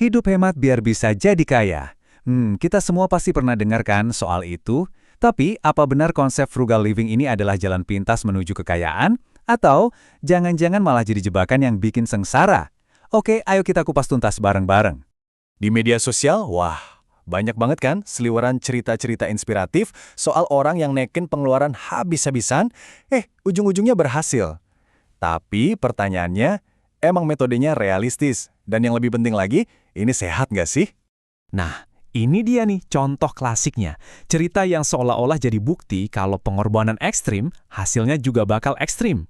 Hidup hemat biar bisa jadi kaya. Kita semua pasti pernah dengarkan soal itu. Tapi, apa benar konsep frugal living ini adalah jalan pintas menuju kekayaan? Atau jangan-jangan malah jadi jebakan yang bikin sengsara? Oke, ayo kita kupas tuntas bareng-bareng. Di media sosial, wah, banyak banget kan seliweran cerita-cerita inspiratif soal orang yang nekin pengeluaran habis-habisan, ujung-ujungnya berhasil. Tapi pertanyaannya, emang metodenya realistis? Dan yang lebih penting lagi, ini sehat nggak sih? Nah, ini dia nih contoh klasiknya. Cerita yang seolah-olah jadi bukti kalau pengorbanan ekstrim, hasilnya juga bakal ekstrim.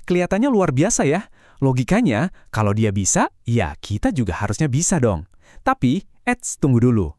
Kelihatannya luar biasa ya. Logikanya, kalau dia bisa, ya kita juga harusnya bisa dong. Tapi, tunggu dulu.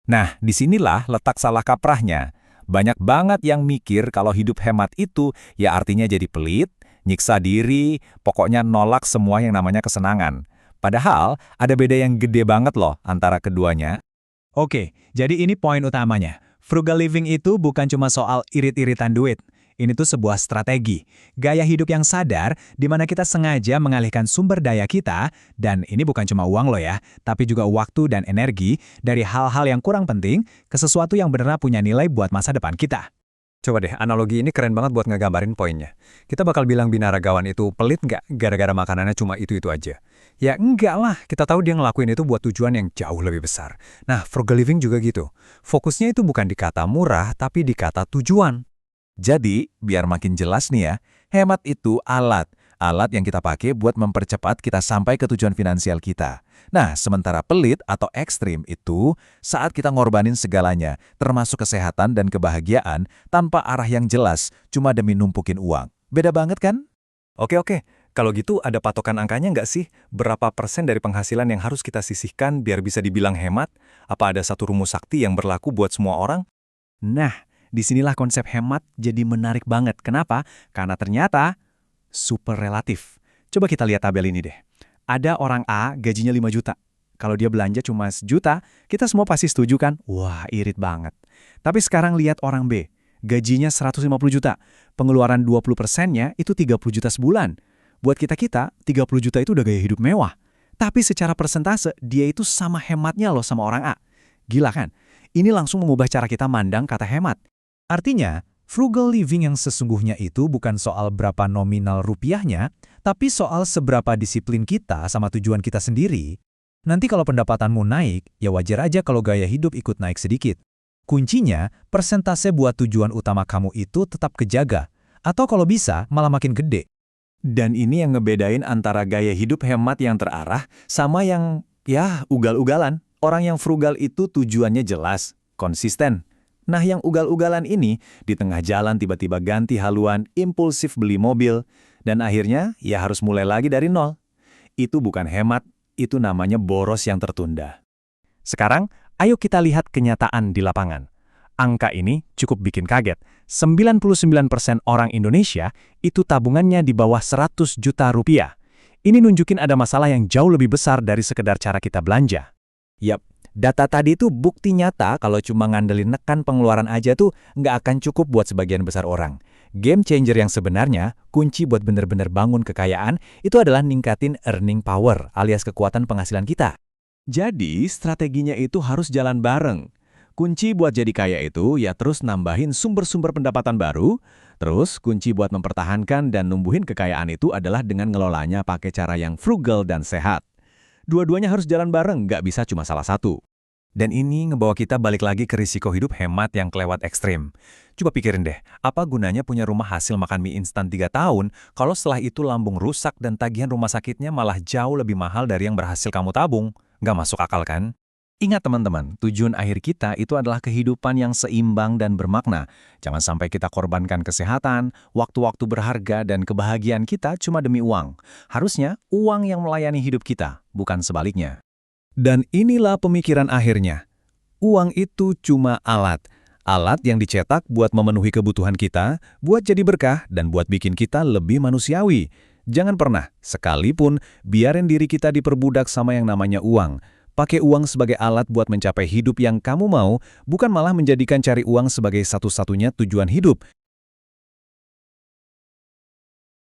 Nah, disinilah letak salah kaprahnya. Banyak banget yang mikir kalau hidup hemat itu ya artinya jadi pelit, nyiksa diri, pokoknya nolak semua yang namanya kesenangan. Padahal, ada beda yang gede banget loh antara keduanya. Oke, jadi ini poin utamanya. Frugal living itu bukan cuma soal irit-iritan duit. Ini tuh sebuah strategi, gaya hidup yang sadar di mana kita sengaja mengalihkan sumber daya kita, dan ini bukan cuma uang loh ya, tapi juga waktu dan energi dari hal-hal yang kurang penting ke sesuatu yang benar punya nilai buat masa depan kita. Coba deh, analogi ini keren banget buat ngegambarin poinnya. Kita bakal bilang binaragawan itu pelit nggak gara-gara makanannya cuma itu-itu aja? Ya enggak lah, kita tahu dia ngelakuin itu buat tujuan yang jauh lebih besar. Nah, frugal living juga gitu. Fokusnya itu bukan di kata murah, tapi di kata tujuan. Jadi, biar makin jelas nih ya, hemat itu alat. Alat yang kita pakai buat mempercepat kita sampai ke tujuan finansial kita. Nah, sementara pelit atau ekstrim itu saat kita ngorbanin segalanya, termasuk kesehatan dan kebahagiaan, tanpa arah yang jelas, cuma demi numpukin uang. Beda banget kan? Oke. Kalau gitu ada patokan angkanya nggak sih? Berapa persen dari penghasilan yang harus kita sisihkan biar bisa dibilang hemat? Apa ada satu rumus sakti yang berlaku buat semua orang? Nah, disinilah konsep hemat jadi menarik banget. Kenapa? Karena ternyata super relatif. Coba kita lihat tabel ini deh. Ada orang A gajinya 5 juta. Kalau dia belanja cuma 1 juta, kita semua pasti setuju kan? Wah, irit banget. Tapi sekarang lihat orang B. Gajinya 150 juta. Pengeluaran 20%-nya itu 30 juta sebulan. Buat kita-kita, 30 juta itu udah gaya hidup mewah. Tapi secara persentase, dia itu sama hematnya loh sama orang A. Gila kan? Ini langsung mengubah cara kita mandang kata hemat. Artinya, frugal living yang sesungguhnya itu bukan soal berapa nominal rupiahnya, tapi soal seberapa disiplin kita sama tujuan kita sendiri. Nanti kalau pendapatanmu naik, ya wajar aja kalau gaya hidup ikut naik sedikit. Kuncinya, persentase buat tujuan utama kamu itu tetap kejaga, atau kalau bisa, malah makin gede. Dan ini yang ngebedain antara gaya hidup hemat yang terarah sama yang, ugal-ugalan. Orang yang frugal itu tujuannya jelas, konsisten. Nah, yang ugal-ugalan ini di tengah jalan tiba-tiba ganti haluan, impulsif beli mobil, dan akhirnya ya harus mulai lagi dari nol. Itu bukan hemat, itu namanya boros yang tertunda. Sekarang, ayo kita lihat kenyataan di lapangan. Angka ini cukup bikin kaget. 99% orang Indonesia itu tabungannya di bawah 100 juta rupiah. Ini nunjukin ada masalah yang jauh lebih besar dari sekedar cara kita belanja. Yap, data tadi itu bukti nyata kalau cuma ngandelin nekan pengeluaran aja tuh nggak akan cukup buat sebagian besar orang. Game changer yang sebenarnya, kunci buat bener-bener bangun kekayaan, itu adalah ningkatin earning power alias kekuatan penghasilan kita. Jadi, strateginya itu harus jalan bareng. Kunci buat jadi kaya itu ya terus nambahin sumber-sumber pendapatan baru, terus kunci buat mempertahankan dan numbuhin kekayaan itu adalah dengan ngelolanya pakai cara yang frugal dan sehat. Dua-duanya harus jalan bareng, nggak bisa cuma salah satu. Dan ini ngebawa kita balik lagi ke risiko hidup hemat yang kelewat ekstrim. Coba pikirin deh, apa gunanya punya rumah hasil makan mie instan 3 tahun kalau setelah itu lambung rusak dan tagihan rumah sakitnya malah jauh lebih mahal dari yang berhasil kamu tabung? Nggak masuk akal kan? Ingat teman-teman, tujuan akhir kita itu adalah kehidupan yang seimbang dan bermakna. Jangan sampai kita korbankan kesehatan, waktu-waktu berharga, dan kebahagiaan kita cuma demi uang. Harusnya uang yang melayani hidup kita, bukan sebaliknya. Dan inilah pemikiran akhirnya. Uang itu cuma alat. Alat yang dicetak buat memenuhi kebutuhan kita, buat jadi berkah, dan buat bikin kita lebih manusiawi. Jangan pernah, sekalipun, biarin diri kita diperbudak sama yang namanya uang. Pakai uang sebagai alat buat mencapai hidup yang kamu mau, bukan malah menjadikan cari uang sebagai satu-satunya tujuan hidup.